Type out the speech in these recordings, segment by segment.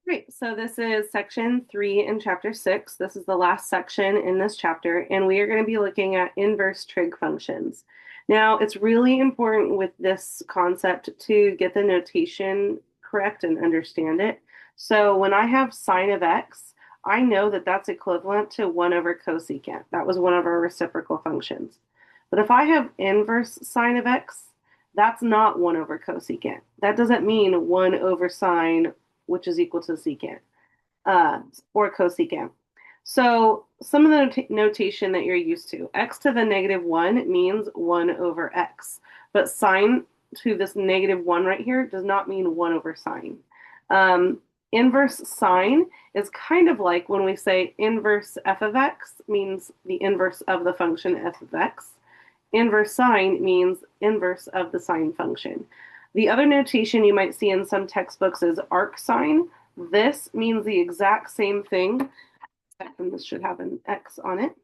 Great. So this is section 3 in chapter 6. This is the last section in this chapter, and we are going to be looking at inverse trig functions. Now, it's really important with this concept to get the notation correct and understand it. So when I have sine of x, I know that that's equivalent to 1 over cosecant. That was one of our reciprocal functions. But if I have inverse sine of x, that's not 1 over cosecant. That doesn't mean 1 over sine, which is equal to secant, or cosecant. So some of the notation that you're used to, x to the negative 1 means 1 over x. But sine to this negative 1 right here does not mean 1 over sine. Inverse sine is kind of like when we say inverse f of x means the inverse of the function f of x. Inverse sine means inverse of the sine function. The other notation you might see in some textbooks is arc sine. This means the exact same thing, and this should have an x on it,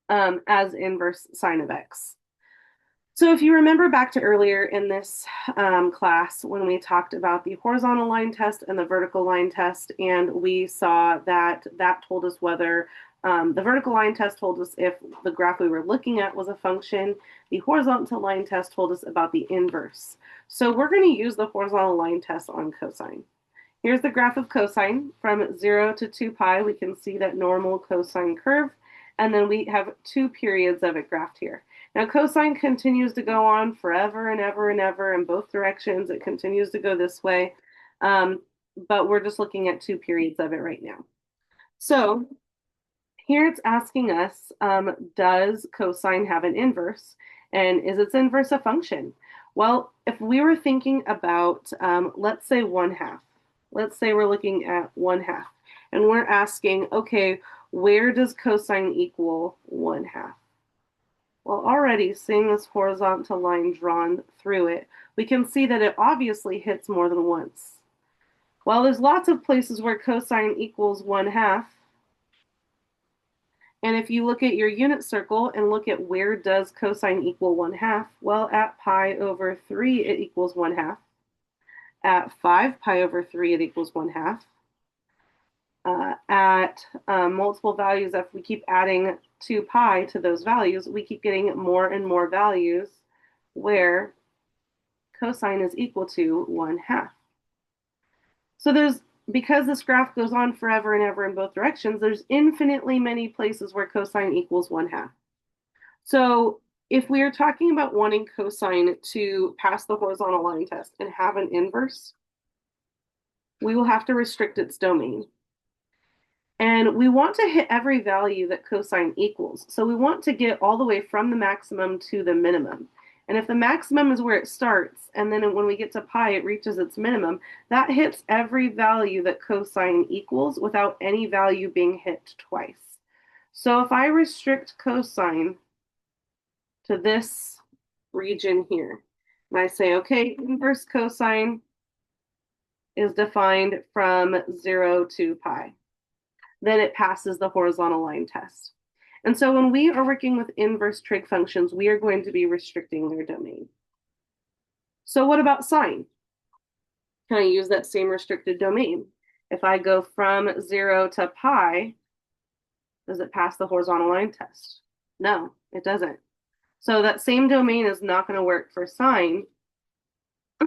as inverse sine of x. So if you remember back to earlier in this class when we talked about the horizontal line test and the vertical line test, and we saw that that told us whether the vertical line test told us if the graph we were looking at was a function. The horizontal line test told us about the inverse. So we're going to use the horizontal line test on cosine. Here's the graph of cosine from 0 to 2 pi. We can see that normal cosine curve, and then we have 2 periods of it graphed here. Now, cosine continues to go on forever and ever and ever in both directions. It continues to go this way, but we're just looking at 2 periods of it right now. So here it's asking us, does cosine have an inverse? And is its inverse a function? Well, if we were thinking about, let's say 1/2. Let's say we're looking at 1/2. And we're asking, okay, where does cosine equal 1/2? Well, already seeing this horizontal line drawn through it, we can see that it obviously hits more than once. Well, there's lots of places where cosine equals 1/2. And if you look at your unit circle and look at where does cosine equal 1/2, well, at pi over 3, it equals 1/2. At 5 pi over 3, it equals 1/2. At multiple values, if we keep adding 2 pi to those values, we keep getting more and more values where cosine is equal to 1/2. So because this graph goes on forever and ever in both directions, there's infinitely many places where cosine equals 1/2. So if we are talking about wanting cosine to pass the horizontal line test and have an inverse, we will have to restrict its domain. And we want to hit every value that cosine equals. So we want to get all the way from the maximum to the minimum. And if the maximum is where it starts, and then when we get to pi, it reaches its minimum, that hits every value that cosine equals without any value being hit twice. So if I restrict cosine to this region here, and I say, okay, inverse cosine is defined from 0 to pi, then it passes the horizontal line test. And so when we are working with inverse trig functions, we are going to be restricting their domain. So what about sine? Can I use that same restricted domain? If I go from 0 to pi, does it pass the horizontal line test? No, it doesn't. So that same domain is not going to work for sine.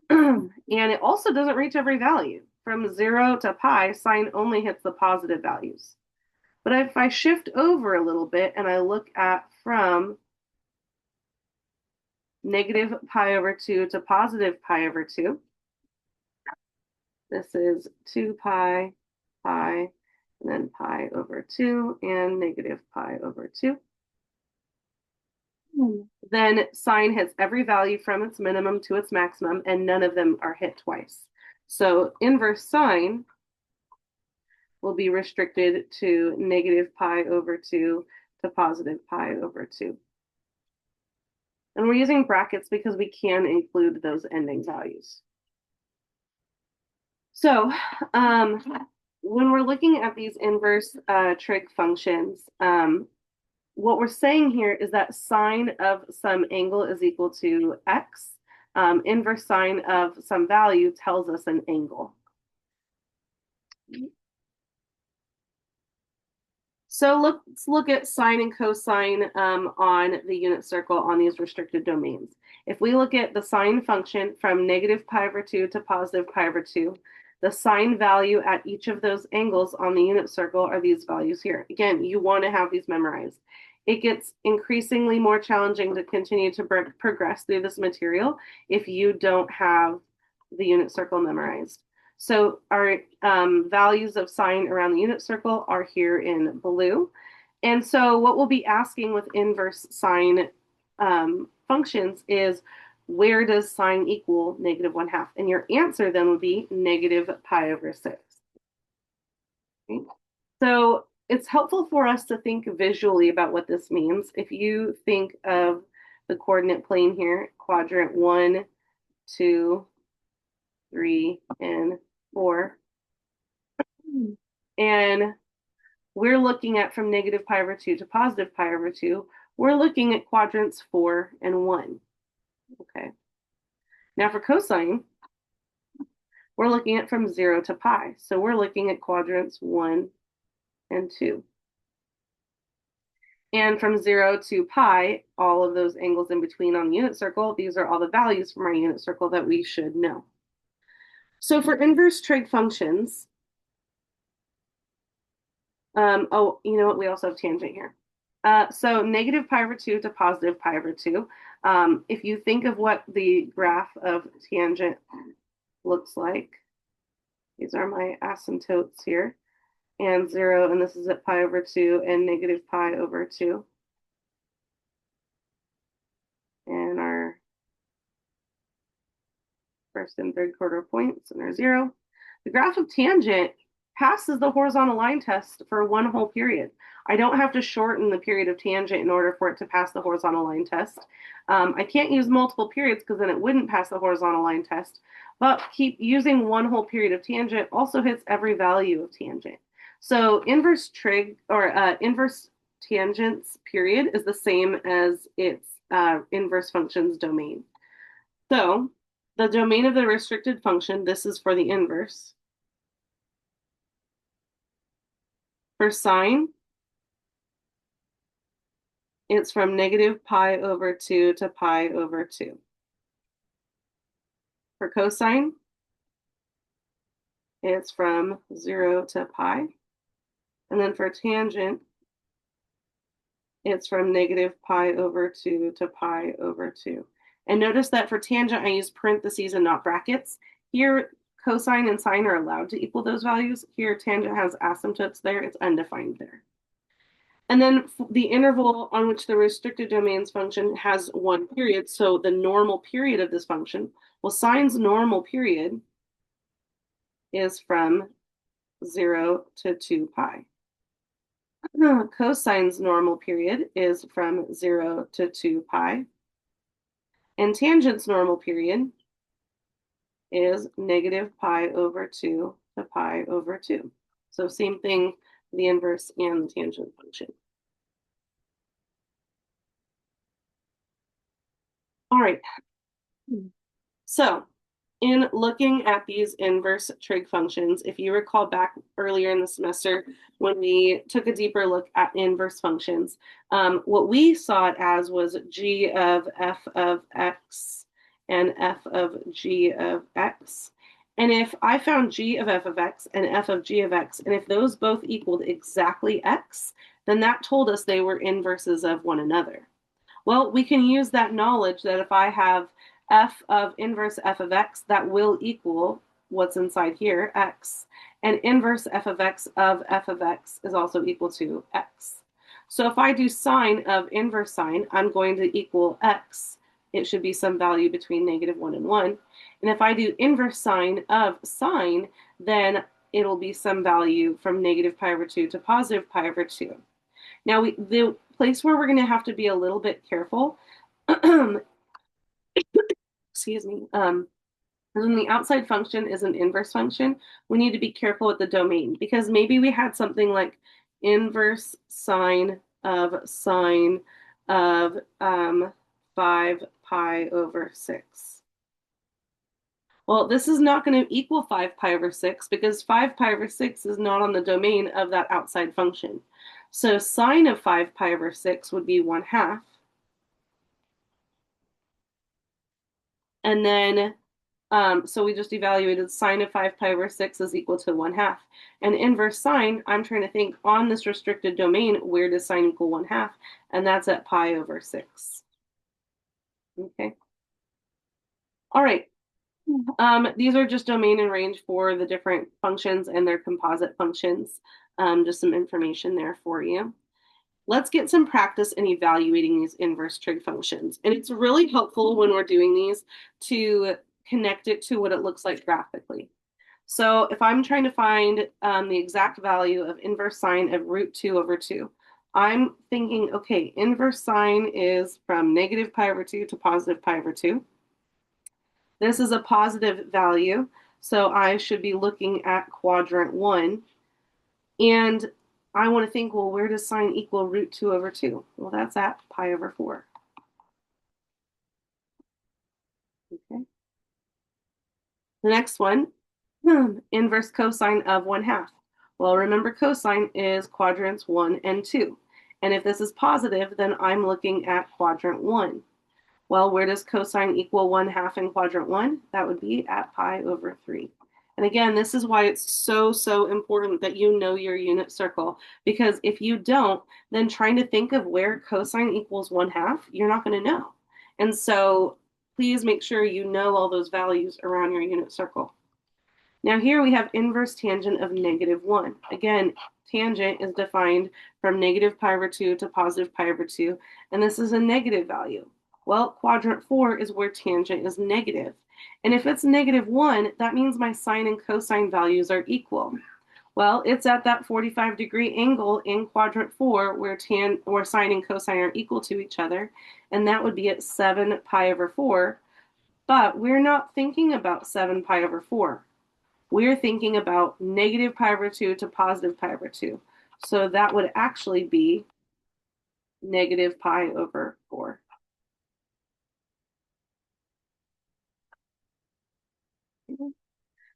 And it also doesn't reach every value. From 0 to pi, sine only hits the positive values. But if I shift over a little bit and I look at from negative pi over 2 to positive pi over 2, this is 2 pi, pi, and then pi over 2, and negative pi over 2. Then sine hits every value from its minimum to its maximum, and none of them are hit twice. So inverse sine will be restricted to negative pi over 2 to positive pi over 2. And we're using brackets because we can include those ending values. So when we're looking at these inverse trig functions, what we're saying here is that sine of some angle is equal to x. Inverse sine of some value tells us an angle. So let's look at sine and cosine on the unit circle on these restricted domains. If we look at the sine function from negative pi over 2 to positive pi over 2, the sine value at each of those angles on the unit circle are these values here. Again, you want to have these memorized. It gets increasingly more challenging to continue to progress through this material if you don't have the unit circle memorized. So our values of sine around the unit circle are here in blue. And so what we'll be asking with inverse sine functions is, where does sine equal negative 1/2? And your answer then would be negative pi over 6. Okay? So it's helpful for us to think visually about what this means. If you think of the coordinate plane here, quadrant 1, 2, 3, and 4. And we're looking at from negative pi over 2 to positive pi over 2. We're looking at quadrants 4 and 1. Okay. Now for cosine, we're looking at from 0 to pi. So we're looking at quadrants 1 and 2. And from 0 to pi, all of those angles in between on the unit circle, these are all the values from our unit circle that we should know. So for inverse trig functions, oh, you know what? We also have tangent here. So negative pi over 2 to positive pi over 2. If you think of what the graph of tangent looks like, these are my asymptotes here, and 0, and this is at pi over 2, and negative pi over 2. And our first and third quarter points, and our 0. The graph of tangent passes the horizontal line test for one whole period. I don't have to shorten the period of tangent in order for it to pass the horizontal line test. I can't use multiple periods because then it wouldn't pass the horizontal line test, but keep using one whole period of tangent also hits every value of tangent. So inverse trig or inverse tangents period is the same as its inverse functions domain. So the domain of the restricted function, this is for the inverse. For sine, it's from negative pi over 2 to pi over 2. For cosine, it's from 0 to pi. And then for tangent, it's from negative pi over 2 to pi over 2. And notice that for tangent, I use parentheses and not brackets. Here, cosine and sine are allowed to equal those values. Here, tangent has asymptotes there. It's undefined there. And then the interval on which the restricted domains function has one period, so the normal period of this function, well, sine's normal period is from 0 to 2 pi. Cosine's normal period is from 0 to 2 pi. And tangent's normal period is negative pi over 2 to pi over 2. So same thing, the inverse and the tangent function. All right. So in looking at these inverse trig functions, if you recall back earlier in the semester when we took a deeper look at inverse functions, what we saw it as was g of f of x and f of g of x. And if I found g of f of x and f of g of x, and if those both equaled exactly x, then that told us they were inverses of one another. Well, we can use that knowledge that if I have f of inverse f of x, that will equal what's inside here, x. And inverse f of x is also equal to x. So if I do sine of inverse sine, I'm going to equal x. It should be some value between negative 1 and 1. And if I do inverse sine of sine, then it'll be some value from negative pi over 2 to positive pi over 2. Now, the place where we're going to have to be a little bit careful, excuse me, when the outside function is an inverse function, we need to be careful with the domain because maybe we had something like inverse sine of 5 pi over 6. Well, this is not going to equal 5 pi over 6 because 5 pi over 6 is not on the domain of that outside function. So sine of 5 pi over 6 would be 1/2. And then, so we just evaluated sine of 5 pi over 6 is equal to 1/2. And inverse sine, I'm trying to think on this restricted domain, where does sine equal 1/2? And that's at pi over 6. Okay. All right. These are just domain and range for the different functions and their composite functions. Just some information there for you. Let's get some practice in evaluating these inverse trig functions. And it's really helpful when we're doing these to connect it to what it looks like graphically. So if I'm trying to find the exact value of inverse sine of root 2 over 2, I'm thinking, okay, inverse sine is from negative pi over 2 to positive pi over 2. This is a positive value, so I should be looking at quadrant 1. And I want to think, well, where does sine equal root 2 over 2? Well, that's at pi over 4. Okay. The next one, inverse cosine of 1/2. Well, remember cosine is quadrants 1 and 2. And if this is positive, then I'm looking at quadrant 1. Well, where does cosine equal 1/2 in quadrant 1? That would be at pi over 3. And again, this is why it's so important that you know your unit circle, because if you don't, then trying to think of where cosine equals 1/2, you're not going to know. And so please make sure you know all those values around your unit circle. Now here we have inverse tangent of -1. Again, tangent is defined from negative pi over 2 to positive pi over 2, and this is a negative value. Well, quadrant 4 is where tangent is negative. And if it's -1, that means my sine and cosine values are equal. Well, it's at that 45-degree angle in quadrant 4 where sine and cosine are equal to each other, and that would be at 7 pi over 4. But we're not thinking about 7 pi over 4. We're thinking about negative pi over 2 to positive pi over 2. So that would actually be negative pi over 4.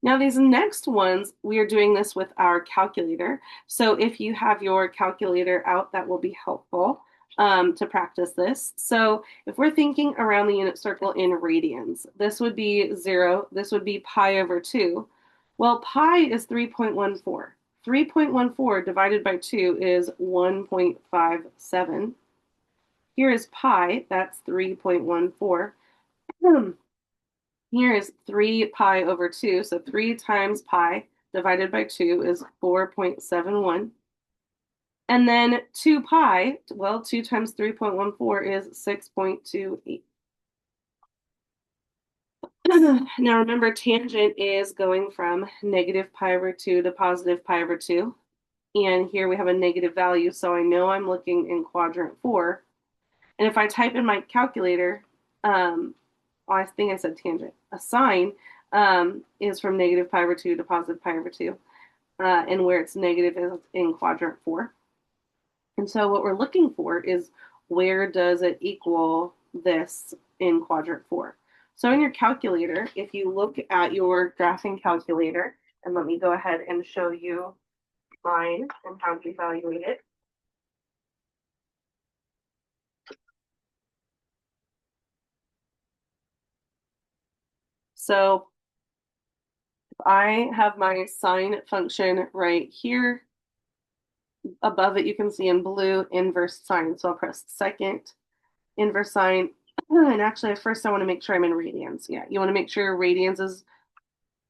Now these next ones, we are doing this with our calculator. So if you have your calculator out, that will be helpful to practice this. So if we're thinking around the unit circle in radians, this would be 0. This would be pi over 2. Well, pi is 3.14. 3.14 divided by 2 is 1.57. Here is pi, that's 3.14. Here is 3 pi over 2, so 3 times pi divided by 2 is 4.71. And then 2 pi, well, 2 times 3.14 is 6.28. Now remember, tangent is going from negative pi over 2 to positive pi over 2. And here we have a negative value, so I know I'm looking in quadrant 4. And if I type in my calculator, I think I said tangent. A sine is from negative pi over 2 to positive pi over 2. And where it's negative is in quadrant 4. And so what we're looking for is where does it equal this in quadrant 4? So in your calculator, if you look at your graphing calculator, and let me go ahead and show you mine and how to evaluate it. So if I have my sine function right here, above it you can see in blue inverse sine. So I'll press second, inverse sine. And actually, at first I want to make sure I'm in radians. Yeah, you want to make sure radians is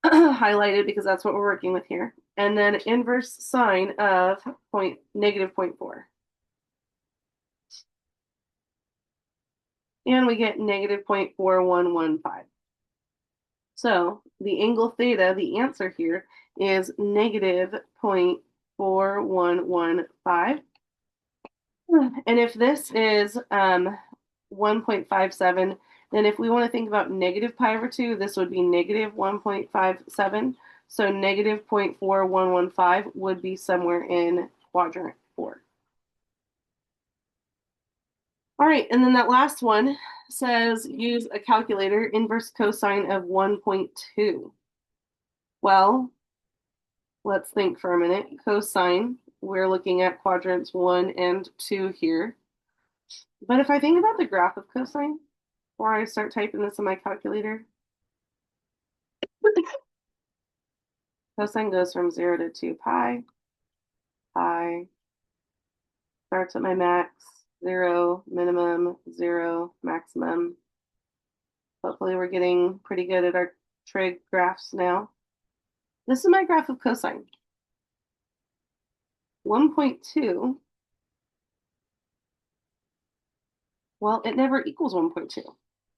highlighted because that's what we're working with here. And then inverse sine of -0.4. And we get -0.4115. So the angle theta, the answer here, is -0.4115. And if this is 1.57, then if we want to think about negative pi over 2, this would be -1.57. So -0.4115 would be somewhere in quadrant 4. All right, and then that last one says use a calculator, inverse cosine of 1.2. Well, let's think for a minute. Cosine, we're looking at quadrants 1 and 2 here. But if I think about the graph of cosine, before I start typing this in my calculator, cosine goes from 0 to 2 pi, pi, starts at my max, 0, minimum, 0, maximum. Hopefully we're getting pretty good at our trig graphs now. This is my graph of cosine. 1.2, well, it never equals 1.2.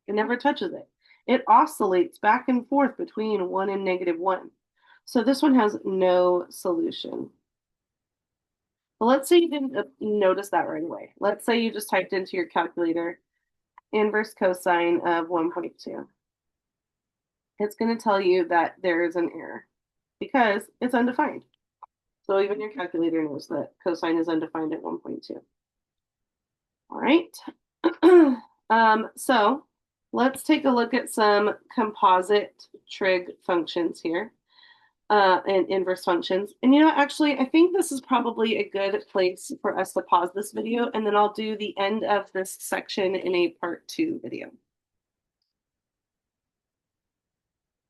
It never touches it. It oscillates back and forth between 1 and -1. So this one has no solution. But let's say you didn't notice that right away. Let's say you just typed into your calculator inverse cosine of 1.2. It's going to tell you that there is an error because it's undefined. So even your calculator knows that cosine is undefined at 1.2. All right. So let's take a look at some composite trig functions here and inverse functions. And actually, I think this is probably a good place for us to pause this video, and then I'll do the end of this section in a part 2 video.